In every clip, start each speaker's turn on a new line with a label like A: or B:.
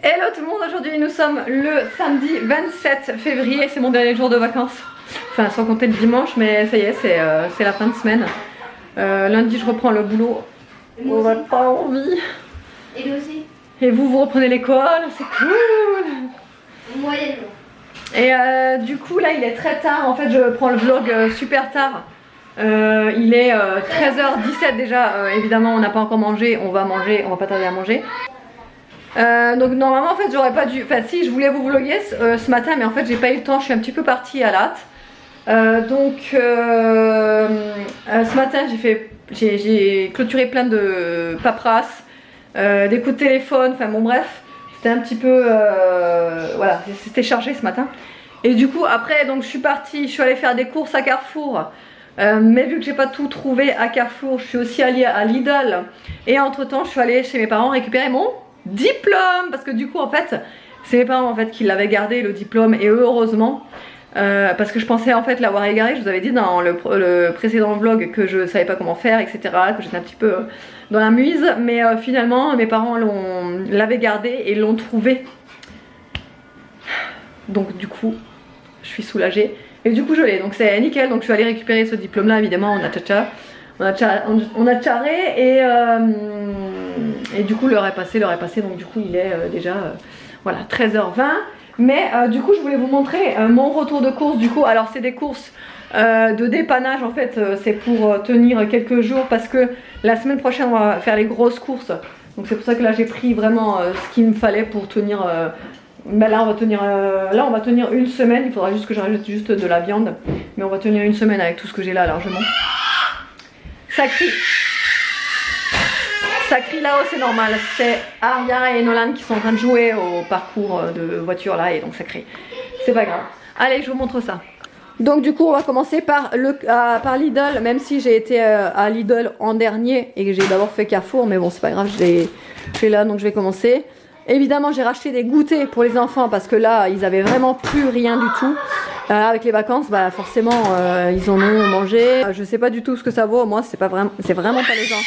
A: Hello tout le monde, aujourd'hui nous sommes le samedi 27 février, c'est mon dernier jour de vacances. Enfin sans compter le dimanche, mais ça y est, c'est la fin de semaine. Lundi je reprends le boulot. On n'a pas envie.
B: Et nous aussi.
A: Et vous reprenez l'école, c'est cool.
B: Moyennement.
A: Et du coup là il est très tard, en fait je prends le vlog super tard. Il est 13h17 déjà, évidemment on n'a pas encore mangé, on va manger, on va pas tarder à manger. Donc normalement en fait j'aurais pas dû, enfin si je voulais vous vlogger ce matin mais en fait j'ai pas eu le temps, je suis un petit peu partie à l'hâte. Ce matin j'ai clôturé plein de paperasses, des coups de téléphone, enfin bon bref, c'était un petit peu, voilà, c'était chargé ce matin. Et du coup après donc je suis partie, je suis allée faire des courses à Carrefour. Mais vu que j'ai pas tout trouvé à Carrefour, je suis aussi allée à Lidl. Et entre temps je suis allée chez mes parents récupérer mon diplôme, parce que du coup en fait c'est mes parents en fait qui l'avaient gardé le diplôme, et heureusement parce que je pensais en fait l'avoir égaré. Je vous avais dit dans le précédent vlog que je savais pas comment faire, etc., que j'étais un petit peu dans la mouise, mais finalement mes parents l'avaient gardé et l'ont trouvé, donc du coup je suis soulagée et du coup je l'ai, donc c'est nickel. Donc je suis allée récupérer ce diplôme là, évidemment on a charré et du coup l'heure est passée, donc du coup il est déjà voilà 13h20. Mais du coup je voulais vous montrer mon retour de course. Du coup alors c'est des courses de dépannage en fait, c'est pour tenir quelques jours parce que la semaine prochaine on va faire les grosses courses. Donc c'est pour ça que là j'ai pris vraiment ce qu'il me fallait pour tenir. Ben là on va tenir une semaine, il faudra juste que j'ajoute juste de la viande. Mais on va tenir une semaine avec tout ce que j'ai là largement. Ça crie là-haut, c'est normal. C'est Aria et Nolan qui sont en train de jouer au parcours de voiture là, et donc ça crie. C'est pas grave. Allez, je vous montre ça. Donc du coup on va commencer par Lidl, même si j'ai été à Lidl en dernier et que j'ai d'abord fait Carrefour, mais bon c'est pas grave, je suis là donc je vais commencer. Évidemment j'ai racheté des goûters pour les enfants parce que là ils avaient vraiment plus rien du tout. Avec les vacances, bah forcément ils en ont mangé. Je sais pas du tout ce que ça vaut, moi c'est vraiment pas les gens.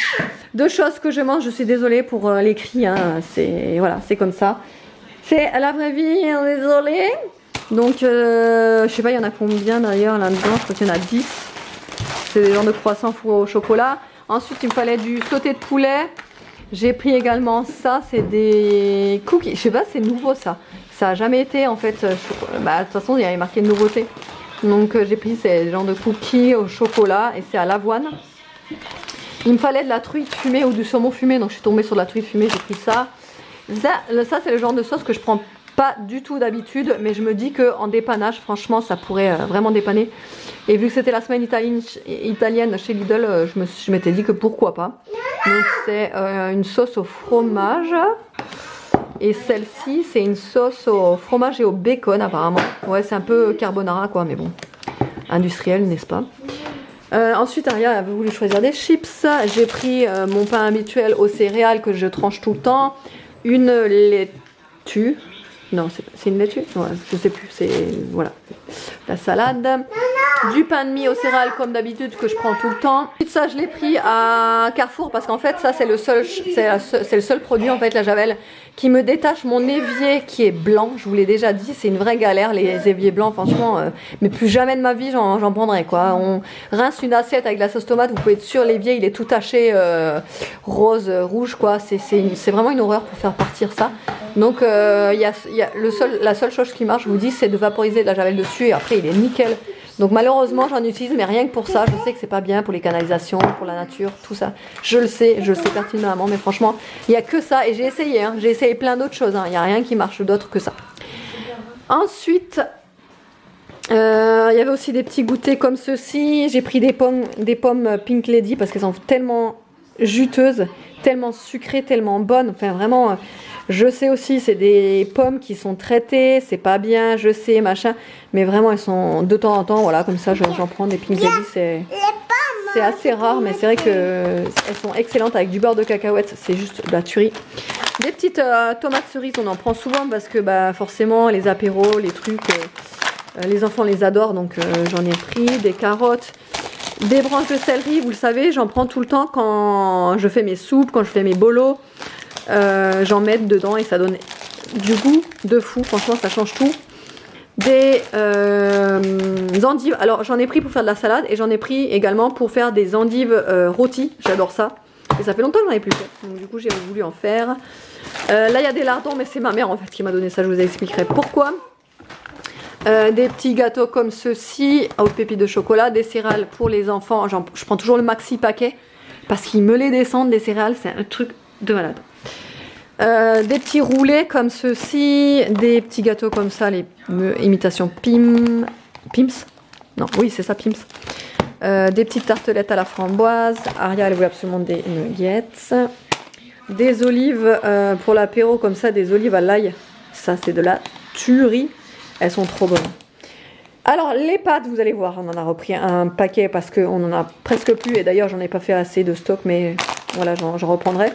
A: Deux choses que je mange, je suis désolée pour les cris, hein. Voilà, c'est comme ça. C'est la vraie vie, désolée. Donc je sais pas, il y en a combien d'ailleurs là-dedans, je crois qu'il y en a 10. C'est des genres de croissants fourrés au chocolat. Ensuite il me fallait du sauté de poulet. J'ai pris également ça, c'est des cookies, je sais pas, c'est nouveau ça. Ça a jamais été en fait, bah de toute façon il y avait marqué nouveauté. Donc j'ai pris ces genres de cookies au chocolat et c'est à l'avoine. Il me fallait de la truite fumée ou du saumon fumé, donc je suis tombée sur de la truite fumée, j'ai pris ça. Ça c'est le genre de sauce que je prends pas du tout d'habitude, mais je me dis qu'en dépannage franchement ça pourrait vraiment dépanner. Et vu que c'était la semaine italienne chez Lidl, je m'étais dit que pourquoi pas. Donc c'est une sauce au fromage. Et celle-ci c'est une sauce au fromage et au bacon apparemment. Ouais, c'est un peu carbonara quoi, mais bon, industriel n'est-ce pas. Ensuite Aria avait voulu choisir des chips. J'ai pris mon pain habituel aux céréales que je tranche tout le temps. Une laitue. Non, c'est une laitue? Ouais, je sais plus, c'est... voilà. La salade. Du pain de mie aux céréales comme d'habitude que je prends tout le temps. Et ça je l'ai pris à Carrefour parce qu'en fait ça c'est le seul produit en fait, la Javel, qui me détache mon évier qui est blanc. Je vous l'ai déjà dit, c'est une vraie galère les éviers blancs franchement, mais plus jamais de ma vie j'en prendrai quoi. On rince une assiette avec de la sauce tomate, vous pouvez être sûr l'évier il est tout taché rose, rouge quoi. C'est vraiment une horreur pour faire partir ça. Donc la seule chose qui marche, je vous dis, c'est de vaporiser de la Javel dessus et après il est nickel. Donc malheureusement j'en utilise, mais rien que pour ça. Je sais que c'est pas bien pour les canalisations, pour la nature, tout ça. Je le sais pertinemment, mais franchement il n'y a que ça. Et j'ai essayé, hein, j'ai essayé plein d'autres choses, hein. Il n'y a rien qui marche d'autre que ça. Ensuite il y avait aussi des petits goûters comme ceci. J'ai pris des pommes Pink Lady parce qu'elles sont tellement juteuses, tellement sucrées, tellement bonnes. Enfin vraiment, je sais aussi c'est des pommes qui sont traitées, c'est pas bien, je sais machin, mais vraiment elles sont de temps en temps, voilà, comme ça j'en prends des Pink Lady. C'est assez rare, mais c'est vrai que elles sont excellentes avec du beurre de cacahuète, c'est juste de la tuerie. Des petites tomates cerises, on en prend souvent parce que bah forcément les apéros, les trucs, les enfants les adorent, donc j'en ai pris. Des carottes, des branches de céleri, vous le savez, j'en prends tout le temps quand je fais mes soupes, quand je fais mes bolos. J'en mets dedans et ça donne du goût de fou, franchement ça change tout. Des endives, alors j'en ai pris pour faire de la salade et j'en ai pris également pour faire des endives rôties, j'adore ça. Et ça fait longtemps que j'en ai plus fait, donc du coup j'ai voulu en faire. Là il y a des lardons, mais c'est ma mère en fait qui m'a donné ça, je vous expliquerai pourquoi. Des petits gâteaux comme ceux-ci, aux pépites de chocolat, des céréales pour les enfants, je prends toujours le maxi paquet, parce qu'ils me les descendent, les céréales, c'est un truc de malade. Des petits roulés comme ceux-ci, des petits gâteaux comme ça, les imitations Pims. Non, oui, c'est ça, Pims. Des petites tartelettes à la framboise. Aria, elle voulait absolument des nuggets. Des olives pour l'apéro, comme ça, des olives à l'ail. Ça, c'est de la tuerie. Elles sont trop bonnes. Alors, les pâtes, vous allez voir, on en a repris un paquet parce qu'on en a presque plus. Et d'ailleurs, j'en ai pas fait assez de stock, mais voilà, j'en reprendrai.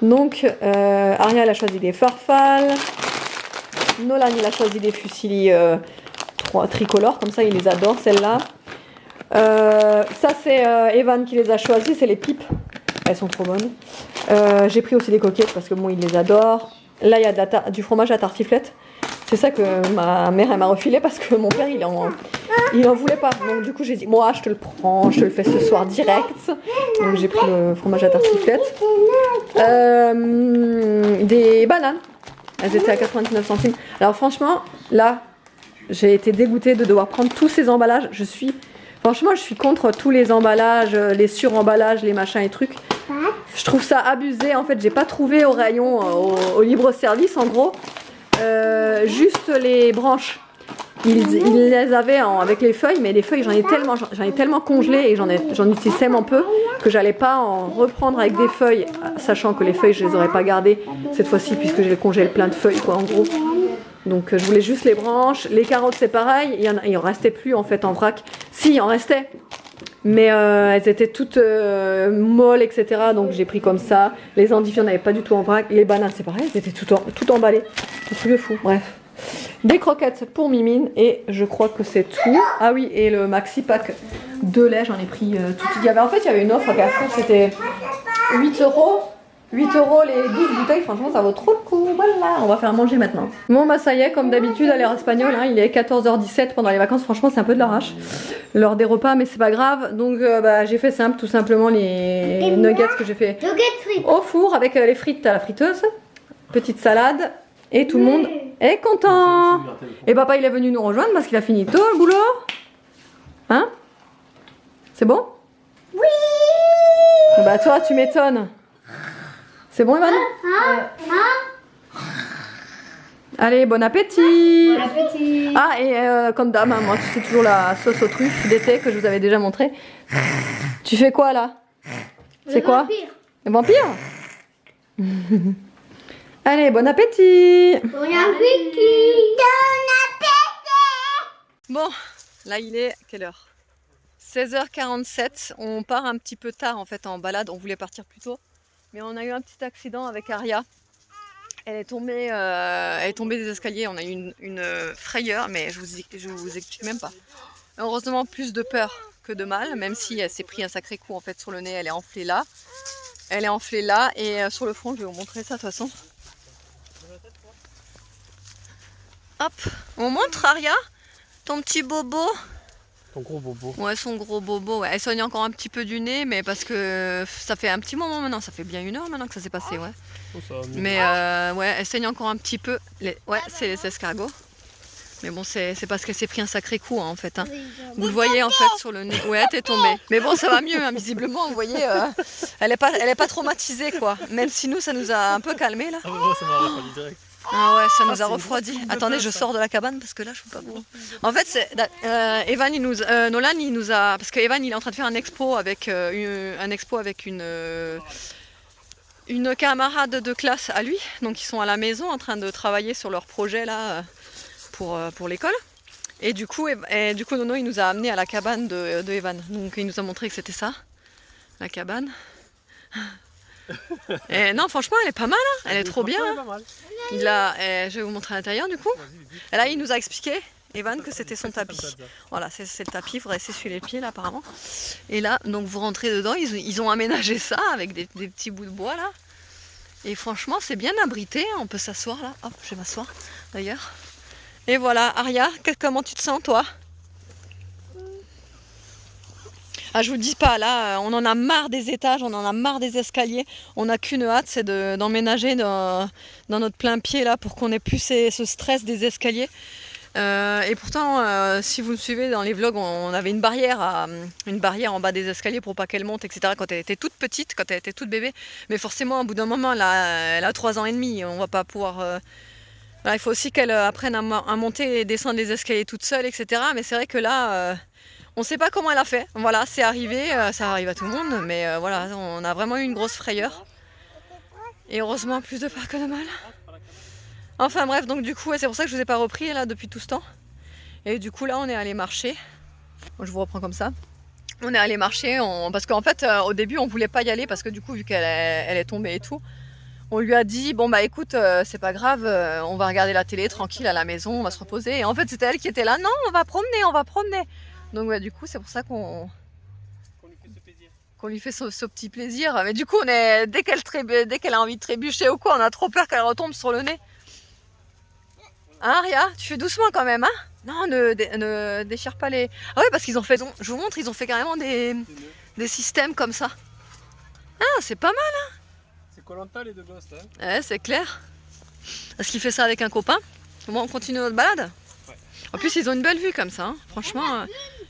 A: Donc, Aria, elle a choisi des farfales. Nolan, il a choisi des fusilli tricolores. Comme ça, il les adore, celles-là. Ça, c'est Evan qui les a choisis. C'est les pipes. Elles sont trop bonnes. J'ai pris aussi des coquillettes parce que moi, il les adore. Là, il y a du fromage à tartiflette. C'est ça que ma mère, elle m'a refilé parce que mon père, il en voulait pas. Donc, du coup, j'ai dit, moi, je te le prends. Je te le fais ce soir direct. Donc, j'ai pris le fromage à tartiflette. Des bananes. Elles étaient à 99 centimes. Alors franchement, là, j'ai été dégoûtée de devoir prendre tous ces emballages. Franchement, je suis contre tous les emballages, les suremballages, les machins et trucs. Je trouve ça abusé. En fait, j'ai pas trouvé au rayon, au libre-service, en gros, juste les branches. Ils les avaient avec les feuilles, mais les feuilles, j'en ai tellement congelé et j'en utilise tellement peu que j'allais pas en reprendre avec des feuilles, sachant que les feuilles, je les aurais pas gardées cette fois-ci puisque j'ai congélé plein de feuilles, quoi, en gros. Donc, je voulais juste les branches. Les carottes, c'est pareil. Il en restait plus, en fait, en vrac. Si, il en restait. Mais elles étaient toutes molles, etc. Donc, j'ai pris comme ça. Les endives, il n'y en avait pas du tout en vrac. Les bananes, c'est pareil. Elles étaient tout emballées. Un truc de fou. Bref. Des croquettes pour Mimine et je crois que c'est tout. Ah oui, et le maxi pack de lait, j'en ai pris tout. Il y avait une offre à Carrefour, c'était 8 €. 8 € les 12 bouteilles, franchement ça vaut trop le coup. Voilà, on va faire manger maintenant. Bon bah ça y est, comme d'habitude à l'heure espagnole, hein, il est 14h17 pendant les vacances, franchement c'est un peu de l'arrache. L'heure des repas, mais c'est pas grave. Donc j'ai fait simple, tout simplement les nuggets que j'ai fait au four avec les frites à la friteuse. Petite salade. Et tout le monde est content. Et papa il est venu nous rejoindre parce qu'il a fini tôt le boulot. Hein? C'est bon? Oui. Bah toi tu m'étonnes. C'est bon Evan? Allez, bon appétit.
B: Bon appétit.
A: Ah et comme d'hab, moi c'est toujours la sauce aux truffes d'été que je vous avais déjà montré. Tu fais quoi là? C'est quoi? Le vampire? Allez, bon appétit!
B: Bon appétit!
A: Bon, là il est quelle heure? 16h47. On part un petit peu tard en fait en balade. On voulait partir plus tôt, mais on a eu un petit accident avec Aria. Elle est tombée des escaliers. On a eu une frayeur, mais je vous explique même pas. Heureusement, plus de peur que de mal, même si elle s'est pris un sacré coup en fait sur le nez. Elle est enflée là. Et sur le front, je vais vous montrer ça de toute façon. Hop, on montre Aria, ton petit bobo.
C: Ton gros bobo.
A: Ouais, son gros bobo. Ouais. Elle soigne encore un petit peu du nez, mais parce que ça fait un petit moment maintenant, ça fait bien 1 heure maintenant que ça s'est passé, ouais.
C: Oh, ça va mieux.
A: Mais ouais, elle saigne encore un petit peu. Ouais, c'est les escargots. Mais bon, c'est parce qu'elle s'est pris un sacré coup hein, en fait. Hein. Vous le voyez en fait sur le nez. Ouais, t'es tombée. Mais bon, ça va mieux, hein, visiblement. Vous voyez, elle est pas traumatisée quoi. Même si nous, ça nous a un peu calmé là.
C: Ah ouais, ça m'a refroidi direct.
A: Ah ouais, ça nous a refroidi. Attendez, je sors de la cabane parce que là, je peux pas vous. En fait, Evan, Nolan, il nous a, parce que Evan, il est en train de faire un expo avec une camarade de classe à lui. Donc, ils sont à la maison en train de travailler sur leur projet là pour l'école. Et du coup, Nono, il nous a amené à la cabane de Evan. Donc, il nous a montré que c'était ça, la cabane. Et non, franchement, elle est pas mal, hein. Elle est trop bien. Hein. Je vais vous montrer à l'intérieur du coup. Et là, il nous a expliqué, Evan, que c'était son tapis. Voilà, c'est le tapis, il faudrait s'essuyer les pieds là apparemment. Et là, donc vous rentrez dedans, ils ont aménagé ça avec des petits bouts de bois là. Et franchement, c'est bien abrité. On peut s'asseoir là. Hop, je vais m'asseoir d'ailleurs. Et voilà, Aria, comment tu te sens toi? Ah, je vous dis pas, là, on en a marre des étages, on en a marre des escaliers. On n'a qu'une hâte, c'est d'emménager dans notre plein pied là pour qu'on ait plus ce stress des escaliers. Et pourtant, si vous me suivez dans les vlogs, on avait une barrière en bas des escaliers pour pas qu'elle monte, etc. Quand elle était toute petite, quand elle était toute bébé. Mais forcément, au bout d'un moment, elle a 3 ans et demi. On va pas pouvoir. Voilà, il faut aussi qu'elle apprenne à monter et descendre les escaliers toute seule, etc. Mais c'est vrai que là, on sait pas comment elle a fait. Voilà, c'est arrivé, ça arrive à tout le monde. Mais voilà, on a vraiment eu une grosse frayeur. Et heureusement, plus de peur que de mal. Enfin bref, donc du coup, c'est pour ça que je vous ai pas repris là depuis tout ce temps. Et du coup là, on est allé marcher. Je vous reprends comme ça. On est allé marcher parce qu'en fait, au début, on voulait pas y aller parce que du coup, vu qu'elle est tombée et tout, on lui a dit bon bah écoute, c'est pas grave, on va regarder la télé tranquille à la maison, on va se reposer. Et en fait, c'était elle qui était là. Non, on va promener. Donc ouais, du coup, c'est pour ça qu'on lui fait ce petit plaisir. Mais du coup, dès qu'elle a envie de trébucher ou quoi, on a trop peur qu'elle retombe sur le nez. Hein, Aria, tu fais doucement quand même, hein? Non, ne déchire pas les... Ah ouais, parce qu'ils ont fait... Je vous montre, ils ont fait carrément des systèmes comme ça. Ah, c'est pas mal, hein?
C: C'est Koh-Lanta les deux gosses, hein?
A: Ouais, c'est clair. Est-ce qu'il fait ça avec un copain? Bon, on continue notre balade?
C: Ouais.
A: En plus, ils ont une belle vue comme ça, hein. Franchement,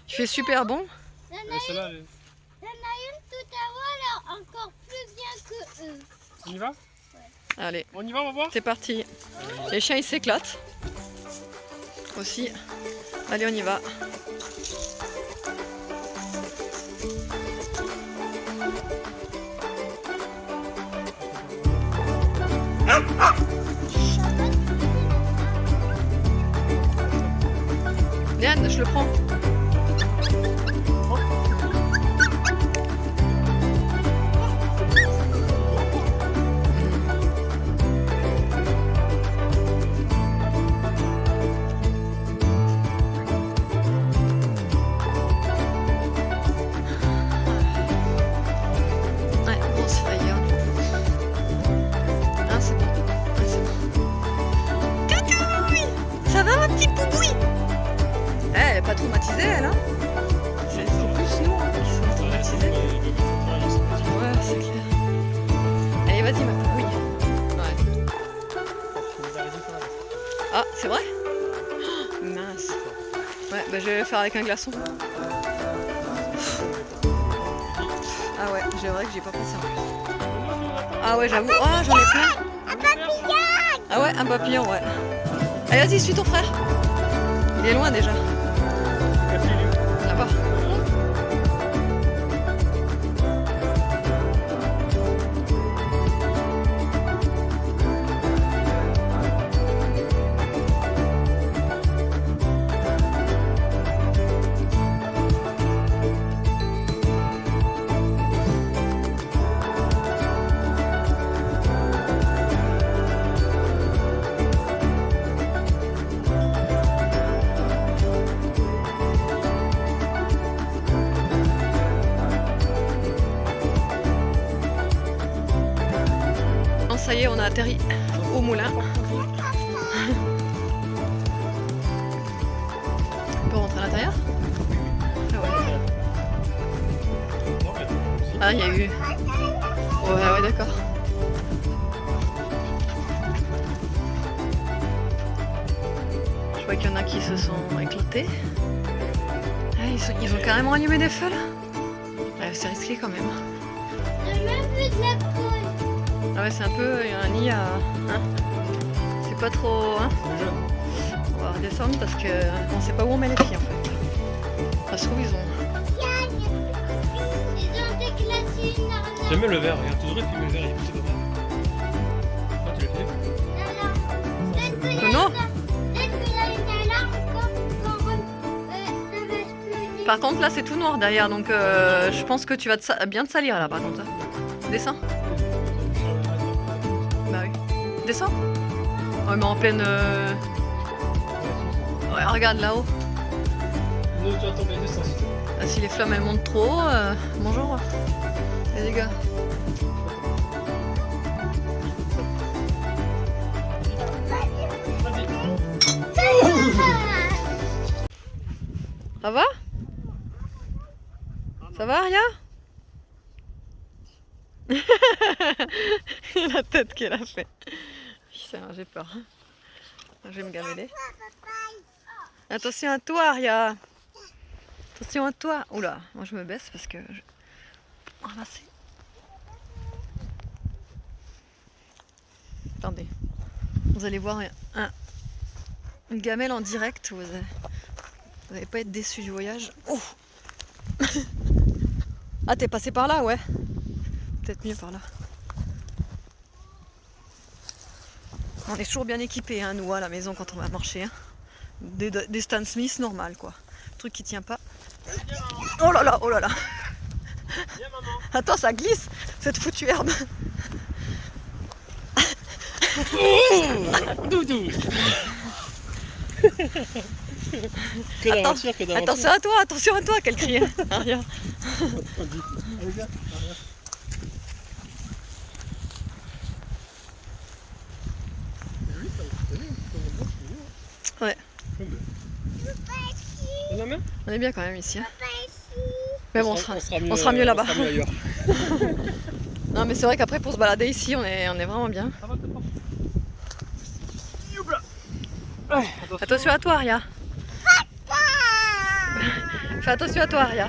A: il fait super bon.
C: Ouais, celle-là,
B: Il y en a une tout à l'heure, là, encore plus bien que eux.
C: on y va?
A: Allez,
C: On y va, on va voir?
A: c'est parti. Les chiens, ils s'éclatent. Aussi. Allez, on y va. Diane, je le prends. Ouais, grosse frayeur. Ah, c'est bon. Ah, c'est bon. Toutoui! Ça va, ma petite poupouille? Elle est pas traumatisée, elle, hein? C'est plus nous qui sommes traumatisés. Ouais, c'est clair. Allez, vas-y, ma poupouille. Ouais. Ah, c'est vrai? Oh, mince. Ouais, bah je vais le faire avec un glaçon. Ah ouais, c'est vrai que j'ai pas pensé en plus. Ah ouais, j'avoue. Oh, j'en ai plein.
B: Un papillon!
A: Ah ouais, un papillon, ouais. Allez, vas-y, suis ton frère. Il est loin déjà. Là-bas. Ça y est, on a atterri au moulin. On peut rentrer à l'intérieur? Ah ouais. Ah, il y a eu... Ouais, d'accord. Je vois qu'il y en a qui se sont éclatés. Ah, ils ont carrément allumé des feux là. Ouais, c'est risqué quand même.
B: J'ai même vu de la poule.
A: Ah ouais, c'est un peu un nid à... Hein, c'est pas trop... Hein, on va redescendre parce que on sait pas où on met les pieds en fait. Ça se trouve, ils ont...
B: Ils ont déclassé une arnaque.
C: J'aime bien le verre, regarde, tu devrais filmer le verre, il est plutôt pas mal. Ah, tu l'as fait?
B: Peut-être qu'il y a
A: Non.
B: peut-être qu'il y a une alarme quand ça va exploser.
A: Par contre, là, c'est tout noir derrière, donc je pense que tu vas bien te salir là, par contre. Descends. Bah oui. Descends. Ouais, mais en pleine... Ouais, regarde là-haut.
C: Non, tu vas tomber, descends.
A: Ah, si les flammes elles montent trop haut, bonjour les gars. Ça va? Ça va, Aria? La tête qu'elle a fait. Putain, j'ai peur. Je vais me gameler. Attention à toi, Aria. Attention à toi. Oula, moi je me baisse parce que je... Ramasser. Attendez. Vous allez voir une gamelle en direct. Vous n'allez pas être déçus du voyage. Oh. Ah, t'es passé par là, ouais. Peut-être mieux par là. On est toujours bien équipés, hein, nous, à la maison quand on va marcher. Hein. Des Stan Smith normal, quoi. Truc qui tient pas. Oh là là, oh là là. Attends, ça glisse, cette foutue herbe.
C: Doudou. Que d'aventure, que d'aventure.
A: Attention à toi, qu'elle crie. Aria.
C: Allez, viens.
A: Ouais. On est bien quand même ici. Hein. Mais bon, on sera mieux là-bas. Non, mais c'est vrai qu'après pour se balader ici, on est vraiment bien. Attention à toi, Aria. Fais attention à toi, Aria.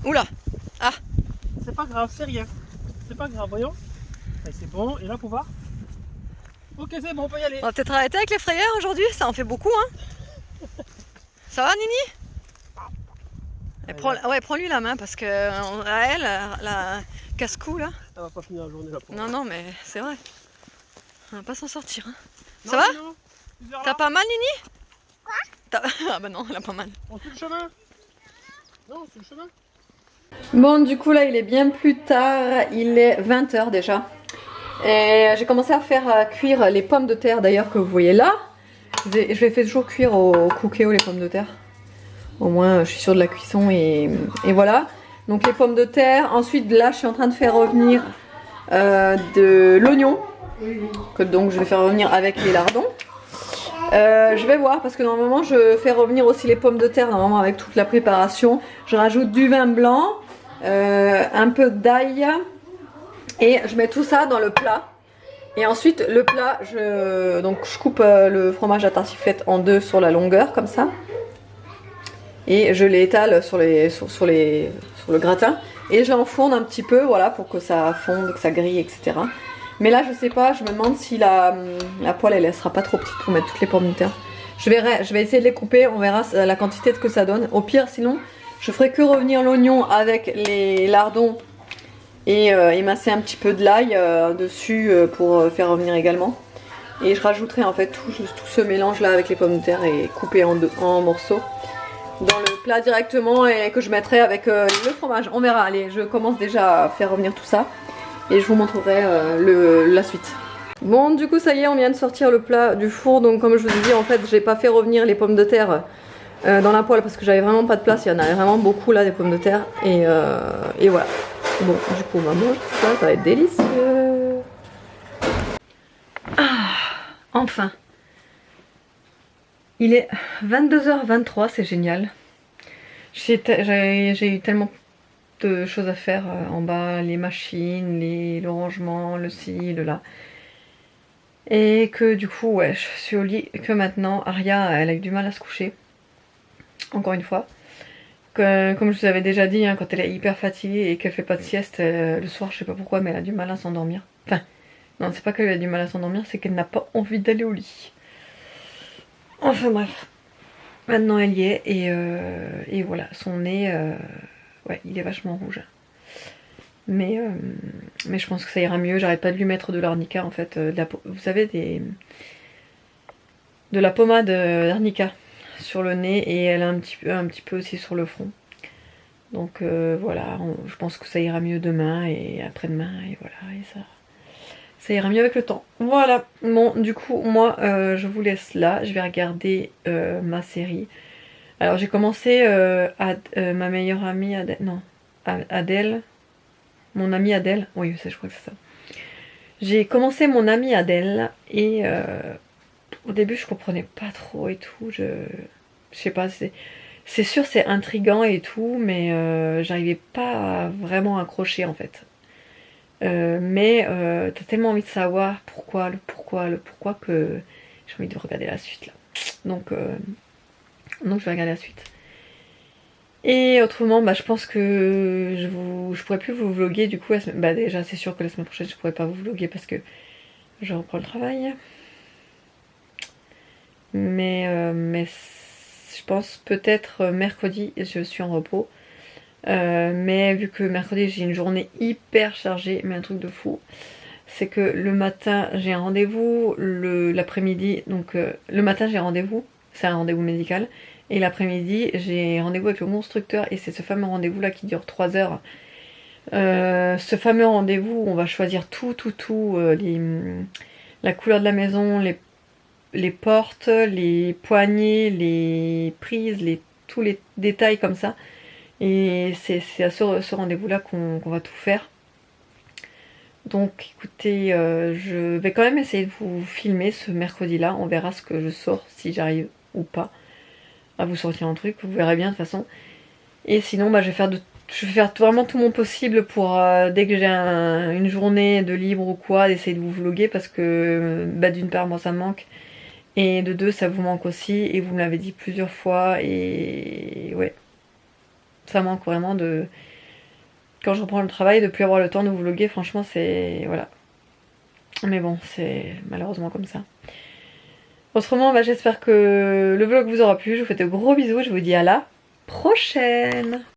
A: Oula. Ah.
C: C'est pas grave, c'est rien. C'est pas grave, voyons. Allez, c'est bon, et là pour voir. Ok, c'est bon, on peut y aller.
A: On va peut-être arrêter avec les frayeurs aujourd'hui, ça en fait beaucoup, hein. Ça va, Nini? Prends-lui la main parce que à elle, la casse-cou là.
C: Elle va pas finir la journée là pour
A: Non, mais c'est vrai. On va pas s'en sortir. Hein. Ça va? T'as pas mal, Nini? Quoi? Ah bah non, elle a pas mal.
C: On suit le chemin? Non, on suit le chemin?
A: Bon, du coup là il est bien plus tard, il est 20 h déjà. Et j'ai commencé à faire cuire les pommes de terre d'ailleurs que vous voyez là. Je les fais toujours cuire au Cookéo les pommes de terre. Au moins je suis sûre de la cuisson et voilà. Donc les pommes de terre. Ensuite là je suis en train de faire revenir de l'oignon. Que donc je vais faire revenir avec les lardons. Je vais voir parce que normalement je fais revenir aussi les pommes de terre normalement avec toute la préparation. Je rajoute du vin blanc, un peu d'ail et je mets tout ça dans le plat. Et ensuite le plat, je coupe le fromage à tartiflette en deux sur la longueur comme ça. Et je l'étale sur le gratin et je l'enfourne un petit peu voilà pour que ça fonde, que ça grille, etc. Mais là je sais pas, je me demande si la poêle elle sera pas trop petite pour mettre toutes les pommes de terre. Je vais essayer de les couper, on verra la quantité que ça donne. Au pire sinon je ferai que revenir l'oignon avec les lardons et émincer un petit peu de l'ail dessus pour faire revenir également. Et je rajouterai en fait tout ce mélange là avec les pommes de terre et coupé en morceaux dans le plat directement et que je mettrai avec le fromage. On verra, allez je commence déjà à faire revenir tout ça. Et je vous montrerai la suite. Bon du coup ça y est, on vient de sortir le plat du four. Donc comme je vous ai dit en fait j'ai pas fait revenir les pommes de terre dans la poêle parce que j'avais vraiment pas de place. Il y en avait vraiment beaucoup là des pommes de terre. Et voilà. Bon du coup on va manger ça va être délicieux. Ah, enfin. Il est 22 h 23, c'est génial. J'ai eu tellement de choses à faire en bas, les machines, le rangement, le ci, le là. Et que du coup, ouais, je suis au lit que maintenant. Aria, elle a eu du mal à se coucher. Encore une fois. Comme je vous avais déjà dit, hein, quand elle est hyper fatiguée et qu'elle fait pas de sieste, le soir, je sais pas pourquoi, mais elle a du mal à s'endormir. Enfin, non, c'est pas qu'elle a du mal à s'endormir, c'est qu'elle n'a pas envie d'aller au lit. Enfin bref. Maintenant, elle y est et voilà, son nez... ouais, il est vachement rouge. Mais je pense que ça ira mieux. J'arrête pas de lui mettre de l'arnica en fait. Vous savez, de la pommade d'arnica sur le nez et elle a un petit peu aussi sur le front. Donc voilà, je pense que ça ira mieux demain et après-demain et voilà. Et ça ira mieux avec le temps. Voilà, bon du coup moi je vous laisse là, je vais regarder ma série. Alors j'ai commencé ma meilleure amie Adèle, non, Adèle, mon amie Adèle, oui je crois que c'est ça. J'ai commencé mon amie Adèle et au début je comprenais pas trop et tout, je sais pas, c'est sûr c'est intriguant et tout, mais j'arrivais pas à vraiment accrocher en fait. Mais t'as tellement envie de savoir pourquoi, le pourquoi que j'ai envie de regarder la suite là. Donc je vais regarder la suite. Et autrement, bah, je pense que je pourrais plus vous vloguer du coup. Bah, déjà, c'est sûr que la semaine prochaine, je pourrais pas vous vloguer parce que je reprends le travail. Mais je pense peut-être mercredi, je suis en repos. Mais vu que mercredi, j'ai une journée hyper chargée, mais un truc de fou. C'est que le matin, j'ai un rendez-vous, l'après-midi, donc le matin, j'ai rendez-vous, c'est un rendez-vous médical. Et l'après-midi, j'ai rendez-vous avec le constructeur et c'est ce fameux rendez-vous là qui dure 3 heures. Ce fameux rendez-vous où on va choisir tout, la couleur de la maison, les portes, les poignées, les prises, tous les détails comme ça. Et c'est à ce rendez-vous là qu'on va tout faire. Donc écoutez, je vais quand même essayer de vous filmer ce mercredi là. On verra ce que je sors, si j'arrive ou pas à vous sortir un truc, vous verrez bien de toute façon. Et sinon bah, je vais faire vraiment tout mon possible pour dès que j'ai une journée de libre ou quoi, d'essayer de vous vlogger parce que bah, d'une part moi ça me manque et de deux ça vous manque aussi et vous me l'avez dit plusieurs fois et ouais, ça manque vraiment de quand je reprends le travail de plus avoir le temps de vous vlogger, franchement c'est voilà. Mais bon, c'est malheureusement comme ça. Autrement, bah, j'espère que le vlog vous aura plu. Je vous fais de gros bisous. Je vous dis à la prochaine.